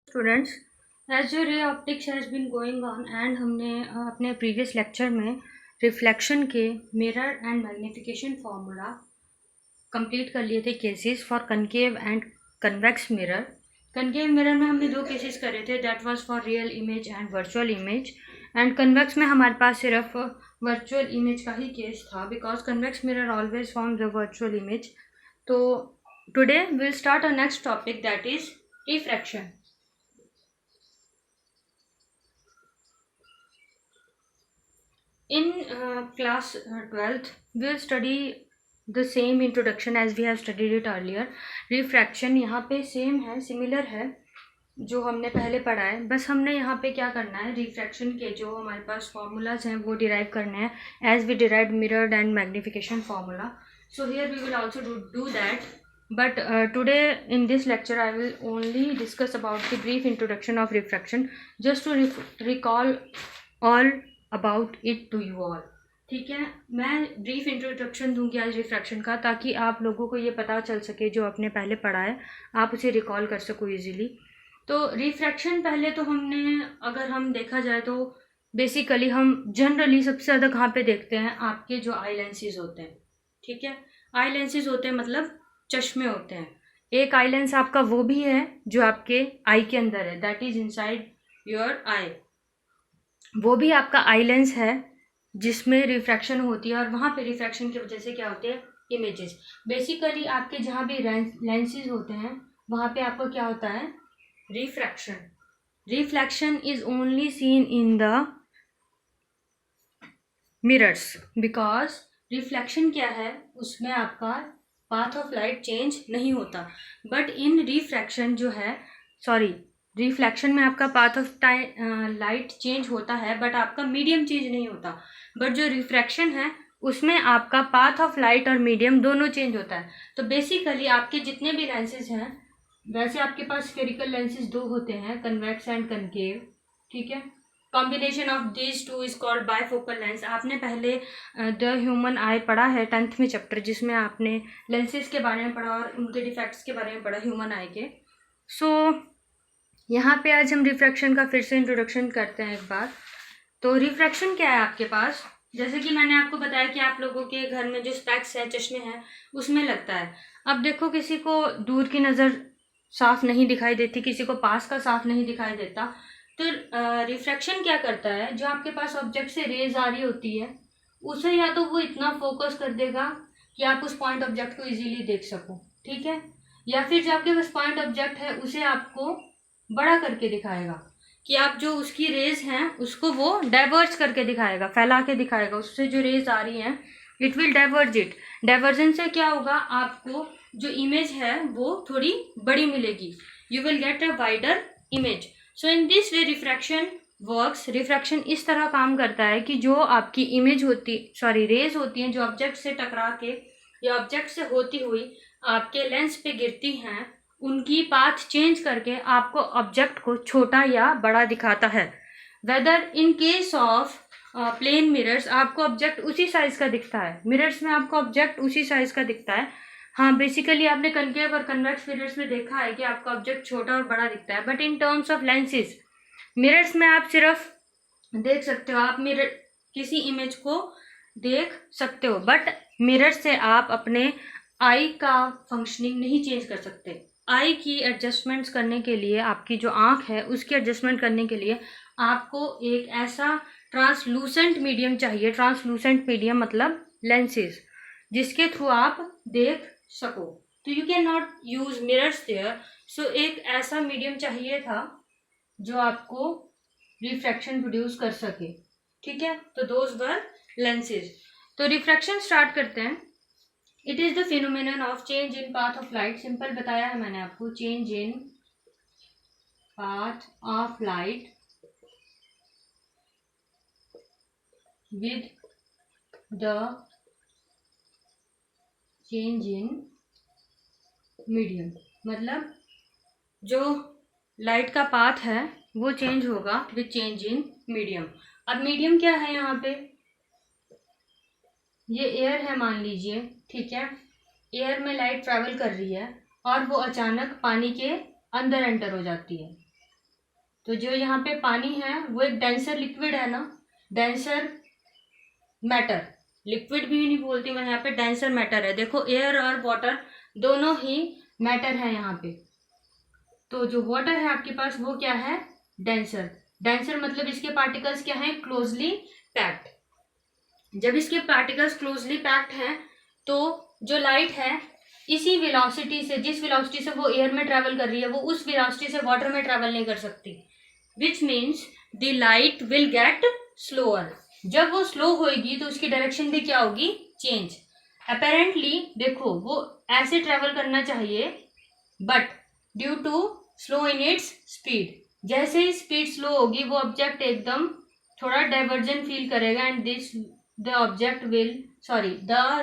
Students, as your ray optics has been going on and हमने अपने previous lecture में reflection के mirror and magnification formula complete कर लिए थे cases for concave and convex mirror. Concave mirror में हमने दो केसेस करे थे, that was for real image and virtual image. And convex में हमारे पास सिर्फ वर्चुअल इमेज का ही केस था, because convex mirror always forms a virtual image. तो today will start a next topic, that is refraction. In class 12th, we will study the same introduction as we have studied it earlier. Refraction यहाँ पे same है, similar है जो हमने पहले पढ़ा है, बस हमने यहाँ पे क्या करना है, रिफ्रैक्शन के जो हमारे पास फॉर्मूलाज हैं वो डिराइव करने हैं as we derive mirrored and magnification formula. So here we will also do that. But today in this lecture I will only discuss about the brief introduction of refraction, just to recall all about it to you all. ठीक है, मैं brief introduction दूंगी आज refraction का, ताकि आप लोगों को ये पता चल सके जो आपने पहले पढ़ा है, आप उसे रिकॉल कर सको इजीली. तो रिफ्रैक्शन पहले तो हमने, अगर हम देखा जाए तो बेसिकली हम जनरली सबसे ज़्यादा कहाँ पे देखते हैं, आपके जो आई लेंसेज होते हैं. ठीक है, आई लेंसेज होते हैं मतलब चश्मे होते हैं. एक आई लेंस आपका वो भी है जो आपके आई के अंदर है, दैट इज इनसाइड योर आई. वो भी आपका आई लेंस है जिसमें रिफ्रैक्शन होती है, और वहाँ पे रिफ्रैक्शन की वजह से क्या होते हैं, इमेजेस. बेसिकली आपके जहाँ भी लेंसेज होते हैं वहाँ पे आपको क्या होता है, refraction. Reflection is only seen in the mirrors, because reflection क्या है, उसमें आपका पाथ ऑफ लाइट चेंज नहीं होता. बट इन रिफ्रैक्शन जो है, सॉरी, रिफ्लेक्शन में आपका पाथ ऑफ लाइट चेंज होता है, बट आपका मीडियम चेंज नहीं होता. बट जो रिफ्रैक्शन है उसमें आपका पाथ ऑफ लाइट और मीडियम दोनों चेंज होता है. तो बेसिकली आपके जितने भी लेंसेज हैं, वैसे आपके पास स्फेरिकल लेंसेज दो होते हैं, कन्वेक्स एंड कनकेव. ठीक है, combination of these two is called bifocal lens. आपने पहले द ह्यूमन आई पढ़ा है 10th में चैप्टर, जिसमें आपने लेंसेज के बारे में पढ़ा और उनके डिफेक्ट्स के बारे में पढ़ा ह्यूमन आई के. सो यहाँ पे आज हम रिफ्रैक्शन का फिर से इंट्रोडक्शन करते हैं एक बार. तो रिफ्रैक्शन क्या है आपके पास, जैसे कि मैंने आपको बताया कि आप लोगों के घर में जो स्पेक्स है, चश्मे हैं, उसमें लगता है. अब देखो, किसी को दूर की नज़र साफ नहीं दिखाई देती, किसी को पास का साफ नहीं दिखाई देता. तो रिफ्रैक्शन क्या करता है, जो आपके पास ऑब्जेक्ट से रेज आ रही होती है उसे या तो वो इतना फोकस कर देगा कि आप उस पॉइंट ऑब्जेक्ट को इजीली देख सको. ठीक है, या फिर जो आपके पास पॉइंट ऑब्जेक्ट है उसे आपको बड़ा करके दिखाएगा, कि आप जो उसकी रेज हैं उसको वो डाइवर्ज करके दिखाएगा, फैला के दिखाएगा. उससे जो रेज आ रही हैं it will diverge it. Diversion से क्या होगा, आपको जो इमेज है वो थोड़ी बड़ी मिलेगी, you will get a wider image. So in this way refraction works. Refraction इस तरह काम करता है कि जो आपकी इमेज होती, सॉरी, रेज होती हैं जो ऑब्जेक्ट से टकरा के या ऑब्जेक्ट से होती हुई आपके लेंस पे गिरती हैं, उनकी पाथ चेंज करके आपको ऑब्जेक्ट को छोटा या बड़ा दिखाता है. Whether in case of plane mirrors आपको ऑब्जेक्ट उसी साइज का दिखता है, मिरर्स में आपको ऑब्जेक्ट उसी साइज का दिखता है. हाँ, बेसिकली आपने कनकेव और कन्वेक्स मिरर्स में देखा है कि आपका ऑब्जेक्ट छोटा और बड़ा दिखता है. But in terms of lenses, mirrors में आप सिर्फ देख सकते हो, आप मिरर किसी इमेज को देख सकते हो, बट मिरर से आप अपने आई का फंक्शनिंग नहीं चेंज कर सकते. आई की एडजस्टमेंट्स करने के लिए, आपकी जो आँख है उसकी एडजस्टमेंट करने के लिए आपको एक ऐसा ट्रांसलूसेंट मीडियम चाहिए. ट्रांसलूसेंट मीडियम मतलब लेंसेज, जिसके थ्रू आप देख सको. तो you can not use mirrors there. So एक ऐसा मीडियम चाहिए था जो आपको रिफ्रैक्शन प्रोड्यूस कर सके. ठीक है, तो दोज वर लेंसेज. तो रिफ्रैक्शन स्टार्ट करते हैं. It is the phenomenon of change in path of light. Simple बताया है मैंने आपको, change in path of light with the change in medium. मतलब जो लाइट का पाथ है वो चेंज होगा विद चेंज इन मीडियम. अब मीडियम क्या है, यहाँ पे ये एयर है मान लीजिए. ठीक है, एयर में लाइट ट्रैवल कर रही है और वो अचानक पानी के अंदर एंटर हो जाती है. तो जो यहाँ पे पानी है वो एक डेंसर लिक्विड है ना, डेंसर मैटर, लिक्विड भी नहीं बोलती मैं यहाँ पे, डेंसर मैटर है। देखो एयर और वाटर दोनों ही मैटर है यहाँ पे। तो जो वाटर है आपके पास वो क्या है, डेंसर। डेंसर मतलब इसके पार्टिकल्स क्या हैं, क्लोजली पैक्ड। जब इसके पार्टिकल्स क्लोजली पैक्ड हैं तो जो लाइट है इसी वेलोसिटी से, जिस वेलोसिटी से वो एयर में ट्रेवल कर रही है, वो उस वेलोसिटी से वाटर में ट्रेवल नहीं कर सकती, which means the light will get slower. जब वो स्लो होगी तो उसकी डायरेक्शन भी क्या होगी, चेंज। अपेरेंटली देखो वो ऐसे ट्रेवल करना चाहिए, but due to slow in its speed, जैसे ही स्पीड स्लो होगी वो ऑब्जेक्ट एकदम थोड़ा डाइवर्जन फील करेगा and this the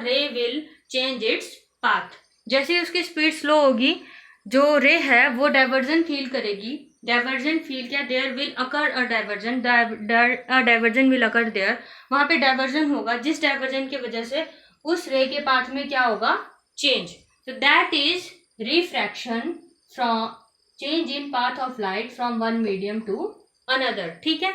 ray will change its path. जैसे ही उसकी स्पीड स्लो होगी जो रे है वो डाइवर्जन फील करेगी। डाइवर्जन फील क्या, there will occur a diversion, diversion will occur there, वहां पे डाइवर्जन होगा, जिस डाइवर्जन की वजह से उस रे के पाथ में क्या होगा, चेंज। तो that is refraction from change in path of light from one medium to another. ठीक है,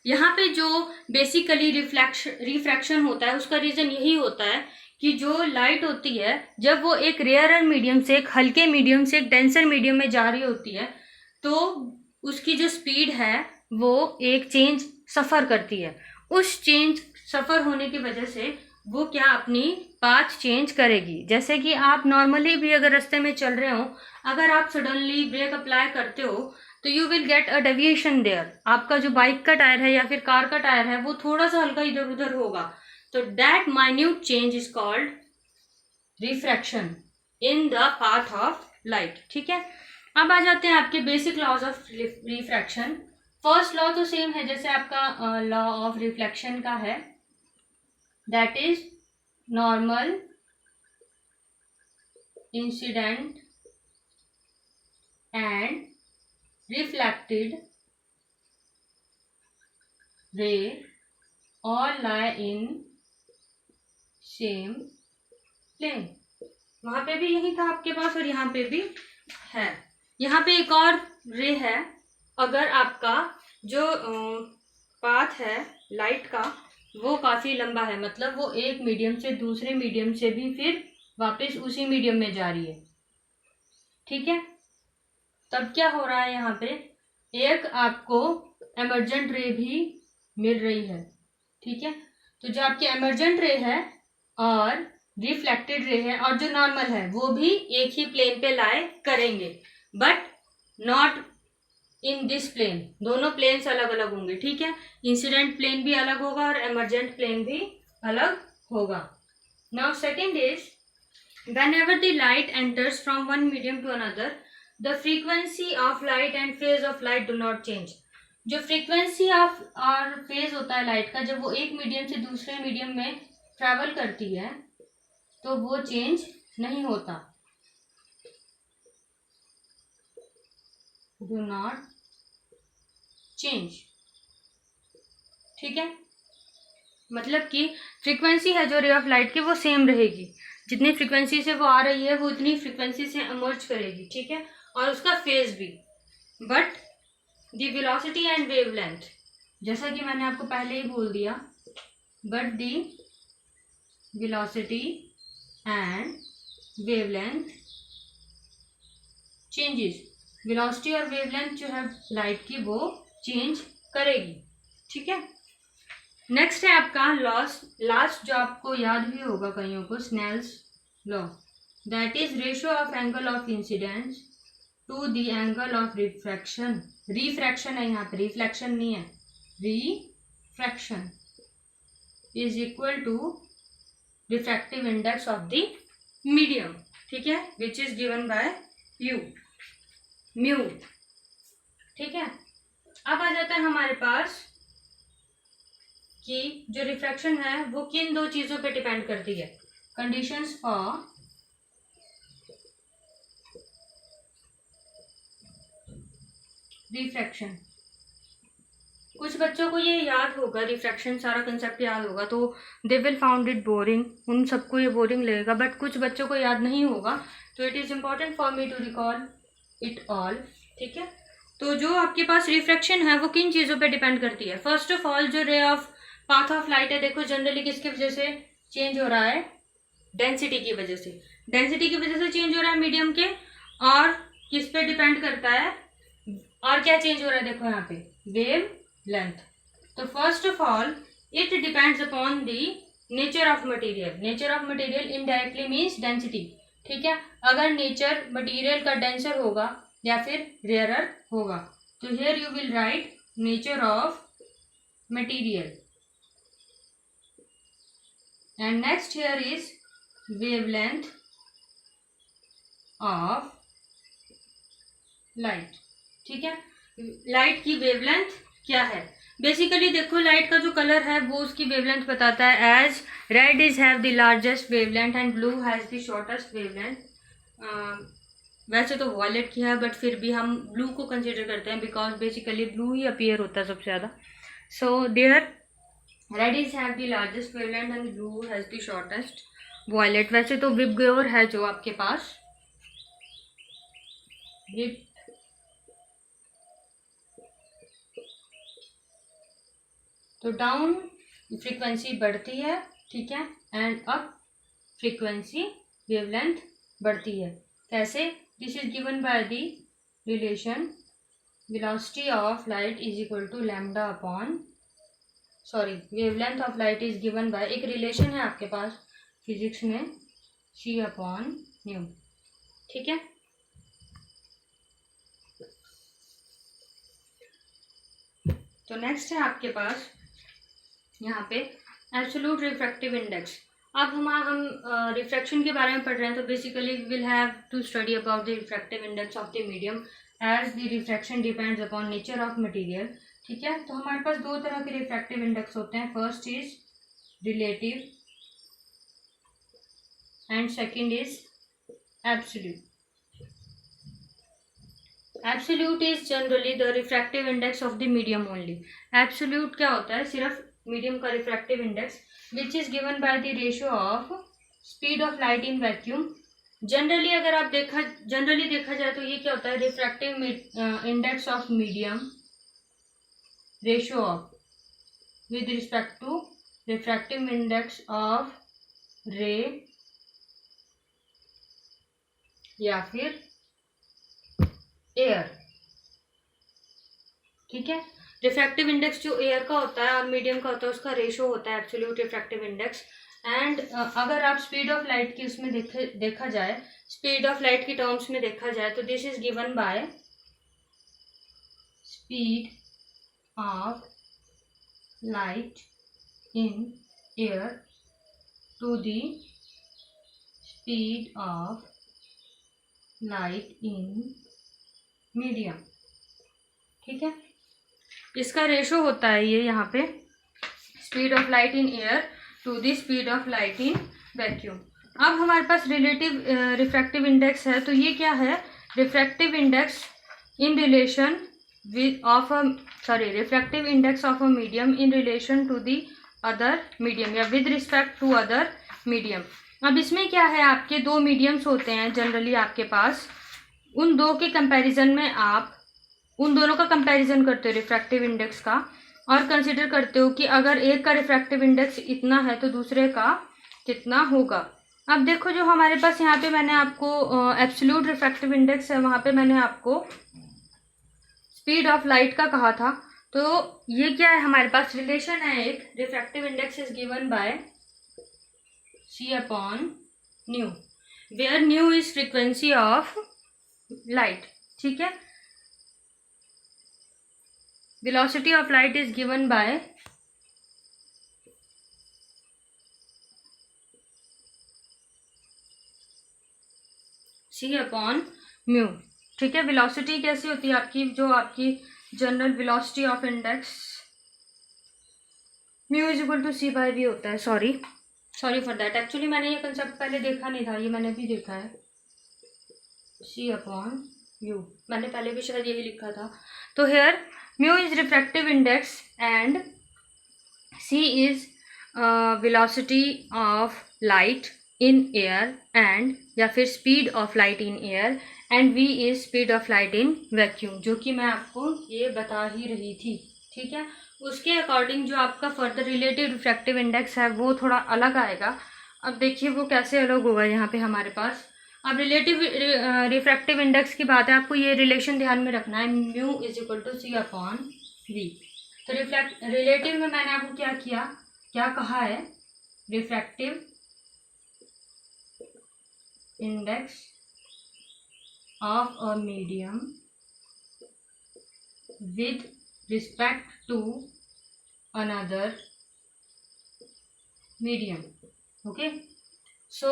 यहाँ पे जो बेसिकली रिफ्रैक्शन होता है उसका रीजन यही होता है कि जो लाइट होती है जब वो एक रेयरर मीडियम से, एक हल्के मीडियम से एक डेंसर मीडियम में जा रही होती है तो उसकी जो स्पीड है वो एक चेंज सफ़र करती है। उस चेंज सफ़र होने की वजह से वो क्या अपनी पाथ चेंज करेगी। जैसे कि आप नॉर्मली भी अगर रास्ते में चल रहे हो, अगर आप सडनली ब्रेक अप्लाई करते हो तो you will get a deviation there. आपका जो बाइक का टायर है या फिर कार का टायर है वो थोड़ा सा हल्का इधर उधर होगा, तो that minute change is called refraction in the path of light. ठीक है, अब आ जाते हैं आपके basic laws of refraction. First law तो सेम है जैसे आपका लॉ ऑफ रिफ्लेक्शन का है, that is normal incident and reflected ray all lie in same plane। वहां पे भी यही था आपके पास और यहाँ पे भी है। यहाँ पे एक और रे है, अगर आपका जो पाथ है लाइट का वो काफी लंबा है, मतलब वो एक मीडियम से दूसरे मीडियम से भी फिर वापस उसी मीडियम में जा रही है। ठीक है, तब क्या हो रहा है, यहाँ पे एक आपको एमर्जेंट रे भी मिल रही है। ठीक है, तो जो आपकी एमर्जेंट रे है और रिफ्लेक्टेड रे है और जो नॉर्मल है वो भी एक ही प्लेन पे लाई करेंगे, but not in this plane. दोनों प्लेन्स अलग अलग होंगे। ठीक है, इंसिडेंट प्लेन भी अलग होगा और एमर्जेंट प्लेन भी अलग होगा। Now second is whenever the light enters from one medium to another, the frequency of light and phase of light do not change। जो फ्रीक्वेंसी ऑफ और फेज होता है लाइट का, जब वो एक मीडियम से दूसरे मीडियम में ट्रैवल करती है तो वो चेंज नहीं होता, डू नॉट चेंज। ठीक है, मतलब कि फ्रीक्वेंसी है जो रे ऑफ लाइट की वो सेम रहेगी, जितनी फ्रीक्वेंसी से वो आ रही है वो उतनी फ्रीक्वेंसी से इमर्ज करेगी। ठीक है, और उसका फेज भी, but the velocity and wavelength, जैसा कि मैंने आपको पहले ही बोल दिया, but the velocity and wavelength changes. Velocity और वेवलेंथ जो है लाइट की वो चेंज करेगी। ठीक है, नेक्स्ट है आपका लास्ट जो आपको याद भी होगा कईयों को, Snell's law, that is ratio of angle of incidence to the angle of refraction. Refraction है यहाँ पे, रिफ्लेक्शन नहीं है, refraction is equal to refractive index of the medium. ठीक है, which is given by you mu. ठीक है, अब आ जाता है हमारे पास कि जो रिफ्रैक्शन है वो किन दो चीजों पे डिपेंड करती है, कंडीशंस फॉर रिफ्रैक्शन। कुछ बच्चों को ये याद होगा, रिफ्रैक्शन सारा कंसेप्ट याद होगा तो they will found it boring, उन सबको ये बोरिंग लगेगा, बट कुछ बच्चों को याद नहीं होगा, तो it is important for me to recall it all. ठीक है, तो जो आपके पास रिफ्रैक्शन है वो किन चीज़ों पे डिपेंड करती है? फर्स्ट ऑफ ऑल जो ray of path of light है, देखो जनरली किसकी वजह से चेंज हो रहा है? डेंसिटी की वजह से। डेंसिटी की वजह से चेंज हो रहा है मीडियम के, और किस पे डिपेंड करता है? और क्या चेंज हो रहा है? देखो यहाँ पे वेव लेंथ। तो first of all it depends upon the nature of material. Nature of material indirectly means density, ठीक है। अगर नेचर मटेरियल का डेंसर होगा या फिर रेयरर होगा, तो here you will write nature of material, and next here is wavelength of light, ठीक है। लाइट की वेवलेंथ क्या है? बेसिकली देखो लाइट का जो कलर है वो उसकी वेवलेंथ बताता है। As red is have the largest wavelength and blue has the shortest wavelength. वैसे तो वॉयलेट की है, बट फिर भी हम ब्लू को कंसिडर करते हैं बिकॉज बेसिकली ब्लू ही अपीयर होता है सबसे ज़्यादा। So there red is have the largest wavelength and blue has the shortest violet. वैसे तो विबग्योर है जो आपके पास, तो डाउन फ्रीक्वेंसी बढ़ती है, ठीक है, एंड अप फ्रीक्वेंसी वेवलेंथ बढ़ती है। कैसे? This is given by the relation velocity of light is equal to lambda upon, sorry, wavelength of light is given by, एक रिलेशन है आपके पास फिजिक्स में, c अपॉन न्यू, ठीक है। तो नेक्स्ट है आपके पास यहाँ पे एब्सोल्यूट रिफ्रैक्टिव इंडेक्स। अब हम रिफ्रैक्शन के बारे में पढ़ रहे हैं, तो basically we will have to study about the refractive index of the medium as the refraction depends upon nature of material, ठीक है। तो हमारे पास दो तरह के रिफ्रैक्टिव इंडेक्स होते हैं, first is relative and second is absolute. Absolute is generally the refractive index of the medium only. Absolute क्या होता है? सिर्फ मीडियम का refractive index, which is given by the ratio of speed of light in vacuum. Generally अगर आप generally देखा जाए तो ये क्या होता है? Refractive index of medium ratio of with respect to refractive index of ray या फिर एयर, ठीक है। रिफ्रैक्टिव इंडेक्स जो एयर का होता है और मीडियम का होता है उसका रेशो होता है एब्सोल्यूट रिफ्रैक्टिव इंडेक्स। एंड अगर आप स्पीड ऑफ लाइट की उसमें देखा जाए, स्पीड ऑफ लाइट की टर्म्स में देखा जाए, तो this is given by speed of light in air to the speed of light in medium, ठीक है। इसका रेशो होता है ये यहाँ पे speed of light in air to the speed of light in vacuum. अब हमारे पास रिलेटिव रिफ्रैक्टिव इंडेक्स है, तो ये क्या है? Refractive index in relation refractive index of a medium in relation to the other medium या with respect to other medium. अब इसमें क्या है? आपके दो मीडियम्स होते हैं जनरली आपके पास, उन दो के कंपैरिजन में आप उन दोनों का कंपैरिजन करते हो रिफ्रैक्टिव इंडेक्स का, और कंसिडर करते हो कि अगर एक का रिफ्रैक्टिव इंडेक्स इतना है तो दूसरे का कितना होगा। अब देखो जो हमारे पास यहाँ पे मैंने आपको एब्सोल्यूट रिफ्रैक्टिव इंडेक्स है, वहाँ पे मैंने आपको स्पीड ऑफ लाइट का कहा था। तो ये क्या है? हमारे पास रिलेशन है एक, refractive index is given by c upon nu, where nu is frequency of light, ठीक है। velocity of light is given by c upon mu, ठीक है। वेलोसिटी कैसी होती है आपकी? जो आपकी general velocity of index mu is equal to C by V होता है। सॉरी फॉर दैट, एक्चुअली मैंने ये कंसेप्ट पहले देखा नहीं था, ये मैंने भी देखा है, c अपॉन यू, मैंने पहले भी शायद यही लिखा था। तो hair mu is refractive index and c is velocity of light in air and, या फिर speed of light in air, and v is speed of light in vacuum, जो कि मैं आपको ये बता ही रही थी। ठीक है, उसके अकॉर्डिंग जो आपका फर्दर रिलेटिव रिफ्रैक्टिव इंडेक्स है वो थोड़ा अलग आएगा। अब देखिए वो कैसे अलग होगा यहाँ पे हमारे पास। अब रिलेटिव रिफ्रैक्टिव इंडेक्स की बात है, आपको ये रिलेशन ध्यान में रखना है, mu is equal to c upon v. तो रिलेटिव में मैंने आपको क्या कहा है, refractive index of a medium with respect to another medium। Okay, so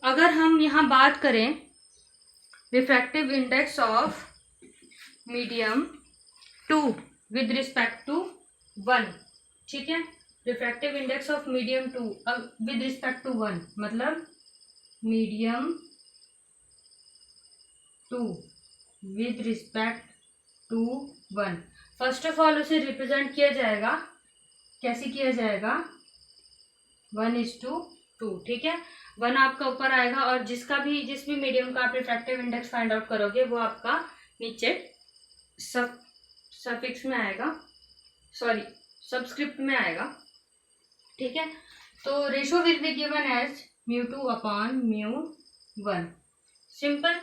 अगर हम यहाँ बात करें refractive index of medium 2 with respect to 1, ठीक है, refractive index of medium 2 with respect to 1 मतलब medium 2 with respect to 1। First of all उसे represent किया जाएगा, कैसे किया जाएगा, 1:2, ठीक है, 1 आपका ऊपर आएगा और जिस भी मीडियम का आप रिफ्रैक्टिव इंडेक्स फाइंड आउट करोगे वो आपका नीचे सफिक्स में आएगा, सॉरी सबस्क्रिप्ट में आएगा। ठीक है, तो ratio will be given as μ2/μ1, simple.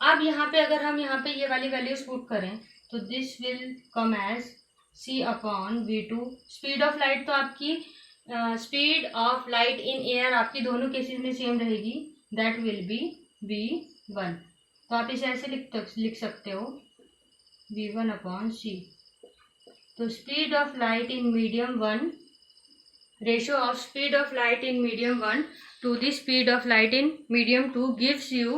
अब यहाँ पे अगर हम यहाँ पे ये वाली वैल्यूज पुट करें तो this will come as c/v2। Speed of light तो आपकी speed of light in air आपकी दोनों केसेस में सेम रहेगी, दैट विल बी v1। तो आप इसे ऐसे लिख सकते हो v1/c। तो speed of light in medium 1, ratio of speed of light in medium 1 to the speed of light in medium 2 gives you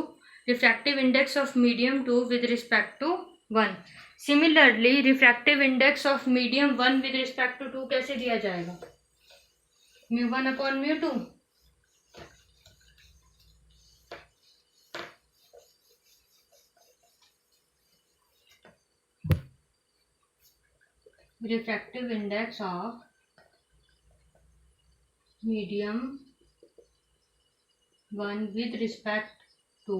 refractive index of medium 2 with respect to 1। Similarly, refractive index of medium 1 with respect to 2 कैसे दिया जाएगा, μ1/μ2। refractive index of medium 1 with respect to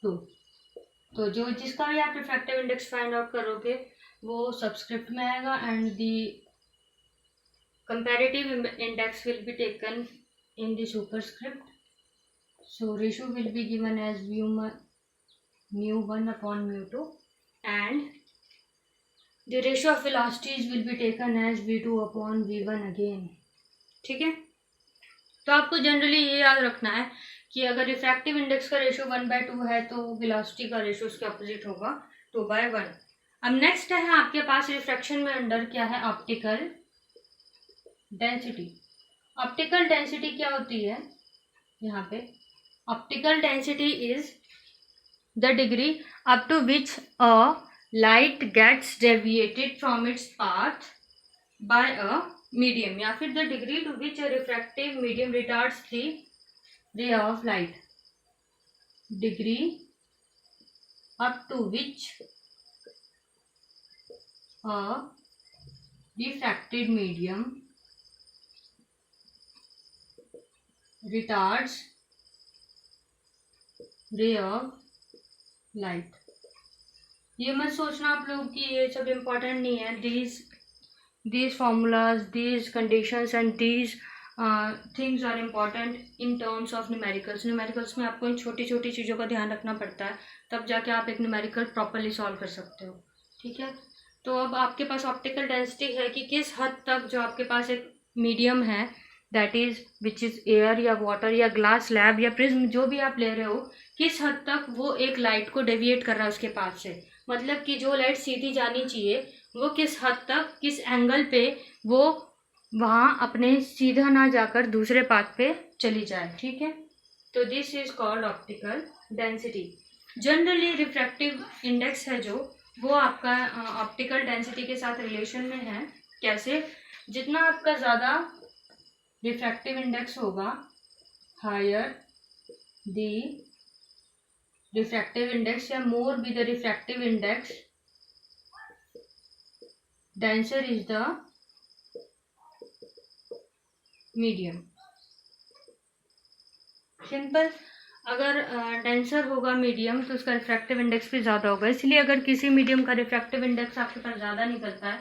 2, तो जिसका भी आप refractive index find out करोगे वो subscript में आएगा and the comparative index will be taken in the superscript. So ratio will be given as μ1/μ2 and the ratio of velocities will be taken as v2/v1 again. ठीक है, तो आपको generally ये याद रखना है कि अगर रिफ्रैक्टिव इंडेक्स का रेशियो 1/2 है तो वेलोसिटी का रेशियो उसके अपोजिट होगा 2/1। अब नेक्स्ट है आपके पास रिफ्रैक्शन में अंडर क्या है, ऑप्टिकल डेंसिटी। ऑप्टिकल डेंसिटी क्या होती है, यहाँ पे optical density is the degree up to which a light gets deviated from its path by a medium, या फिर the degree to which a refractive medium retards the ray of light, degree up to which a refracted medium retards ray of light। ये मत सोचना आप लोग कि ये सब इम्पोर्टेंट नहीं है, these formulas, these conditions and these things are important in terms of numericals. Numericals में आपको इन छोटी छोटी चीज़ों का ध्यान रखना पड़ता है, तब जाके आप एक न्यूमेरिकल प्रॉपरली सॉल्व कर सकते हो। ठीक है, तो अब आपके पास ऑप्टिकल डेंसिटी है कि किस हद तक जो आपके पास एक मीडियम है, that is which is air या वाटर या ग्लास स्लैब या प्रिज्म, जो भी आप ले रहे हो, किस हद तक वो एक लाइट को डेविएट कर रहा है उसके पास से, मतलब कि जो लाइट सीधी जानी चाहिए वो किस हद तक, किस एंगल पे वो वहाँ अपने सीधा ना जाकर दूसरे पाथ पे चली जाए। ठीक है, तो this is called optical density. Generally refractive index है जो वो आपका ऑप्टिकल डेंसिटी के साथ रिलेशन में है। कैसे, जितना आपका ज़्यादा रिफ्रैक्टिव इंडेक्स होगा, हायर द रिफ्रैक्टिव इंडेक्स या more be the refractive index, denser is the medium. Simple. अगर डेंसर होगा मीडियम तो उसका रिफ्रैक्टिव इंडेक्स भी ज़्यादा होगा, इसलिए अगर किसी मीडियम का रिफ्रैक्टिव इंडेक्स आपके पास ज़्यादा निकलता है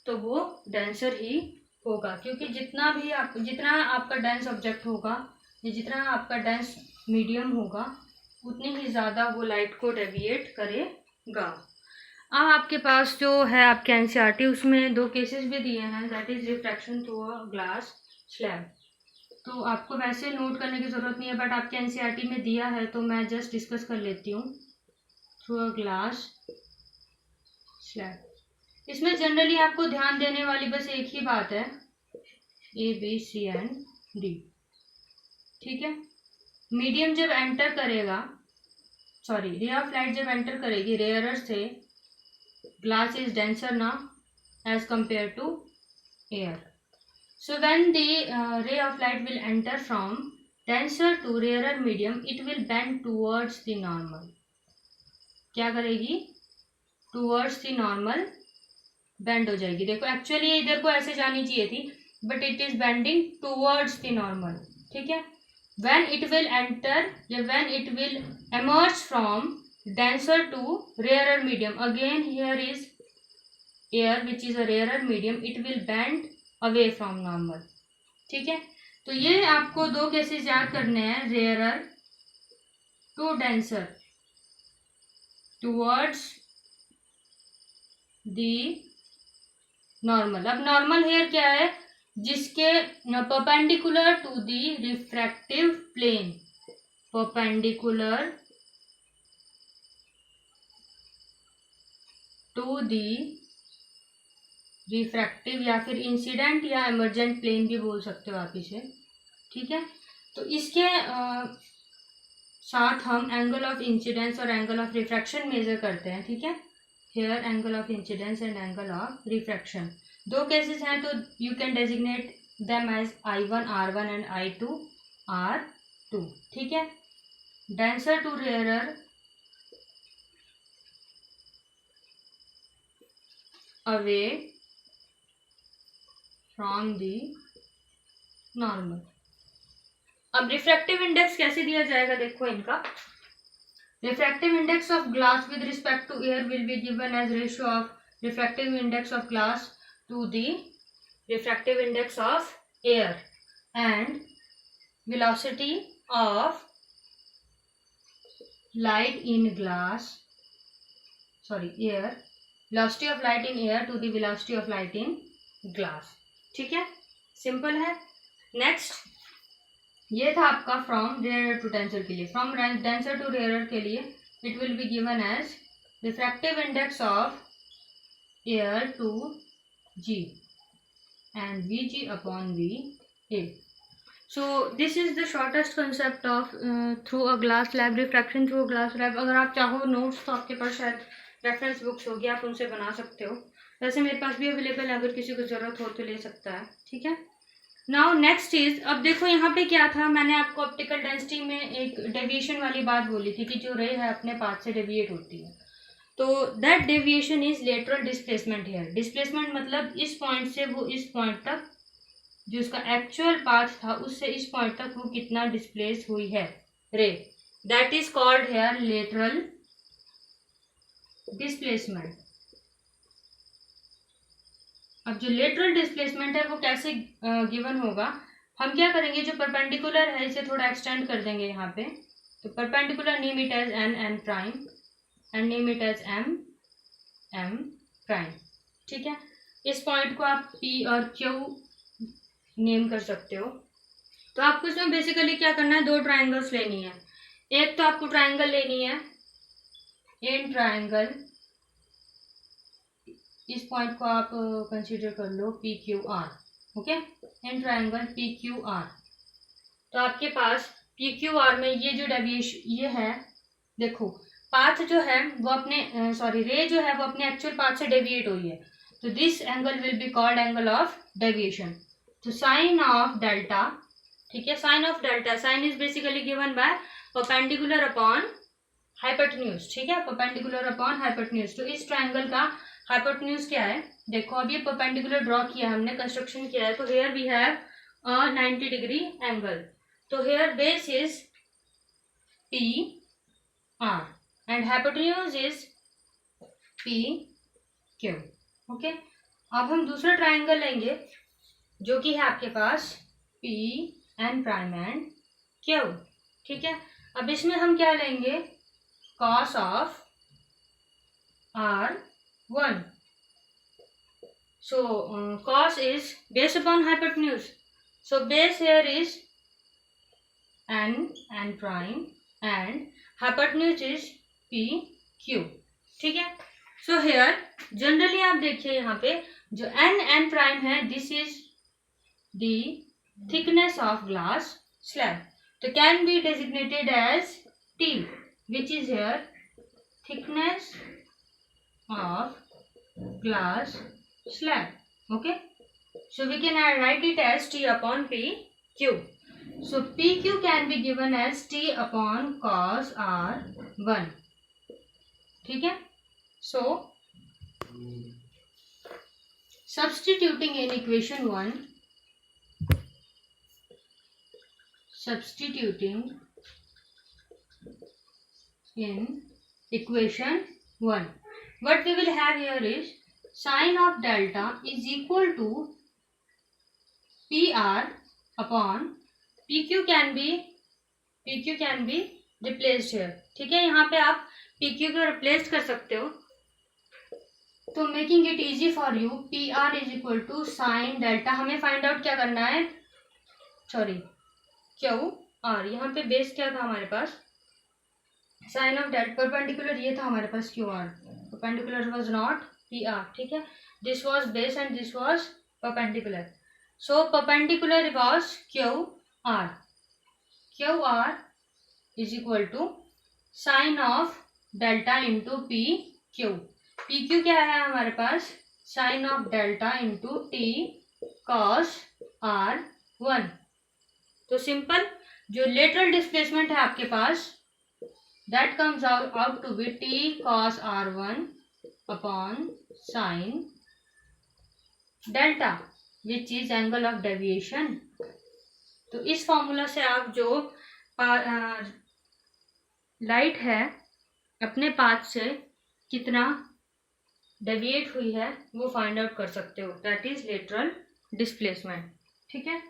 तो वो डेंसर ही होगा, क्योंकि जितना आपका डेंस ऑब्जेक्ट होगा या जितना आपका डेंस मीडियम होगा उतनी ही ज़्यादा वो लाइट को डेविएट करेगा। अब आपके पास जो है आपके एनसीईआरटी उसमें 2 केसेस भी दिए हैं, that is refraction through a glass slab. तो आपको वैसे नोट करने की ज़रूरत नहीं है, बट आपके एनसीईआरटी में दिया है तो मैं जस्ट डिस्कस कर लेती हूँ। थ्रू अ ग्लास स्लैब, इसमें जनरली आपको ध्यान देने वाली बस एक ही बात है, A B C and D, ठीक है। मीडियम जब एंटर करेगा, सॉरी रे ऑफ लाइट जब एंटर करेगी रेयरर से, ग्लास इज डेंसर ना as compare to air. So when the ray of light will enter from denser to rarer medium, it will bend towards the normal. क्या करेगी? Towards the normal bend हो जाएगी। देखो actually ये इधर को ऐसे जानी चाहिए थी, but it is bending towards the normal, ठीक है। When it will enter या when it will emerge from denser to rarer medium, again here is air which is a rarer medium, it will bend away from normal, ठीक है। तो ये आपको 2 cases याद करने हैं, rarer to denser towards the normal. अब normal here क्या है? जिसके perpendicular to the refractive plane, perpendicular to the refractive या फिर इंसिडेंट या इमर्जेंट प्लेन भी बोल सकते हो आप इसे, ठीक है। तो इसके साथ हम एंगल ऑफ इंसिडेंस और एंगल ऑफ रिफ्रैक्शन मेजर करते हैं, ठीक है। Here angle of incidence and angle of refraction 2 cases हैं, तो you can designate them as I1 R1 and I2 R2, ठीक है। Denser to rarer away from the normal. अब रिफ्रैक्टिव इंडेक्स कैसे दिया जाएगा? देखो इनका refractive index of glass with respect to air will be given as ratio of refractive index of glass to the refractive index of air and velocity of light in glass, sorry air, velocity of light in air to the velocity of light in glass, ठीक है। Simple है। Next ये था आपका from rarer to denser के लिए। From denser to rarer के लिए it will be given as refractive index of air to G and V G upon V A. So this is the shortest concept of through a glass lab, refraction through a glass lab. अगर आप चाहो notes तो आपके पास शायद reference books होगी, आप उनसे बना सकते हो। वैसे मेरे पास भी अवेलेबल है, अगर किसी को ज़रूरत हो तो ले सकता है, ठीक है। नाउ नेक्स्ट इज, अब देखो यहाँ पे क्या था, मैंने आपको ऑप्टिकल डेंसिटी में एक डेविएशन वाली बात बोली थी कि जो रे है अपने पाथ से डेविएट होती है, तो that deviation is lateral displacement here. Displacement मतलब इस पॉइंट से वो इस पॉइंट तक, जो उसका एक्चुअल पाथ था उससे इस पॉइंट तक वो कितना डिस्प्लेस हुई है ray, that is called here lateral displacement. अब जो लेटरल डिस्प्लेसमेंट है वो कैसे गिवन होगा? हम क्या करेंगे, जो परपेंडिकुलर है इसे थोड़ा एक्सटेंड कर देंगे यहाँ पे, तो perpendicular name it as N prime and name it as M prime, ठीक है। इस पॉइंट को आप पी और क्यू नेम कर सकते हो। तो आपको इसमें बेसिकली क्या करना है, 2 ट्राइंगल्स लेनी है। एक तो आपको ट्राइंगल लेनी है इन ट्राइंगल, इस पॉइंट को आप कंसीडर कर लो P Q R, okay, in triangle P Q R. तो आपके पास पी क्यू आर में ये जो डेविएशन ये है, देखो पाथ जो है वो अपने रे जो है वो अपने एक्चुअल पाथ से डेविएट हुई है, तो this angle will be called angle of deviation. तो साइन ऑफ डेल्टा, ठीक है, sine of delta, sine is basically given by perpendicular upon hypotenuse, ठीक है, परपेंडिकुलर अपॉन हाइपोटेन्यूज। तो इस ट्राइंगल का हाइपोटेन्यूज क्या है? देखो अब ये परपेंडिकुलर ड्रॉ किया हमने, कंस्ट्रक्शन किया है, तो here we have 90 degree angle. तो here base is P R and hypotenuse is P Q. Okay, अब हम दूसरा ट्राइंगल लेंगे जो कि है आपके पास P N prime and Q. ठीक है, अब इसमें हम क्या लेंगे, cos of R1. So cos is based upon hypotenuse. So base here is n prime and hypotenuse is PQ. ठीक है, so here generally आप देखिए यहाँ पे जो n prime है, this is the thickness of glass slab. तो can be designated as T, which is here thickness of glass slab. Okay, so we can write it as T upon PQ. So PQ can be given as T upon cos R1. ठीक है, so substituting in equation 1, substituting in equation 1, what we will have here is sin of delta is equal to PR upon PQ can be replaced here. ठीक है, यहाँ पे आप PQ को replace कर सकते हो. तो making it easy for you, PR is equal to sine delta. हमें फाइंड आउट क्या करना है, सॉरी QR. यहाँ पे बेस क्या था हमारे पास, साइन ऑफ डेल्टा. परपेंडिकुलर ये था हमारे पास QR. Perpendicular was not PR. ठीक है, this was base and this was perpendicular. So perpendicular was QR. QR is equal to sine of delta into PQ. PQ क्या है हमारे पास, sine of delta into T cos R1. तो simple जो lateral displacement है आपके पास, that comes out to be T cos R1 upon sine delta which is angle of deviation. तो इस फॉर्मूला से आप जो लाइट है अपने पाथ से कितना डेविएट हुई है वो फाइंड आउट कर सकते हो, दैट इज लेटरल डिस्प्लेसमेंट. ठीक है,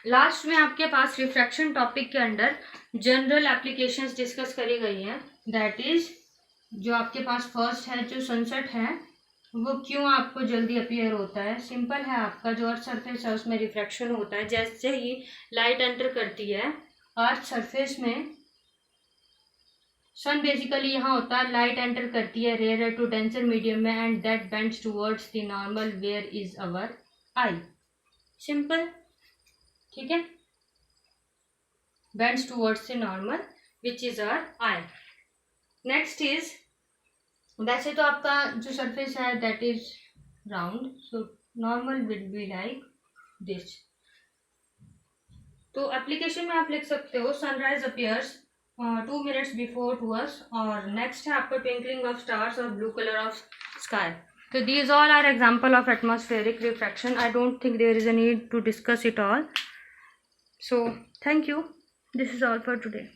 लास्ट में आपके पास रिफ्रैक्शन टॉपिक के अंदर जनरल एप्लीकेशंस डिस्कस करी गई हैं. दैट इज जो आपके पास फर्स्ट है, जो सनसेट है वो क्यों आपको जल्दी अपीयर होता है. सिंपल है, आपका जो अर्थ सरफेस है उसमें रिफ्रैक्शन होता है. जैसे ही लाइट एंटर करती है अर्थ सरफेस में, सन बेसिकली यहाँ होता है, लाइट एंटर करती है रेयर टू डेंसर मीडियम में and that bends towards the normal where is our I. Simple. ठीक है, bends towards the normal which is our I. Next is, वैसे तो आपका जो सरफेस है that is round, so normal will be like this. तो application में आप लिख सकते हो sunrise appears 2 minutes before to us. और नेक्स्ट है आपका ट्विंकलिंग ऑफ स्टार्स और blue colour of sky. So these all are example of atmospheric refraction. I don't think there is a need to discuss it all. So thank you. This is all for today.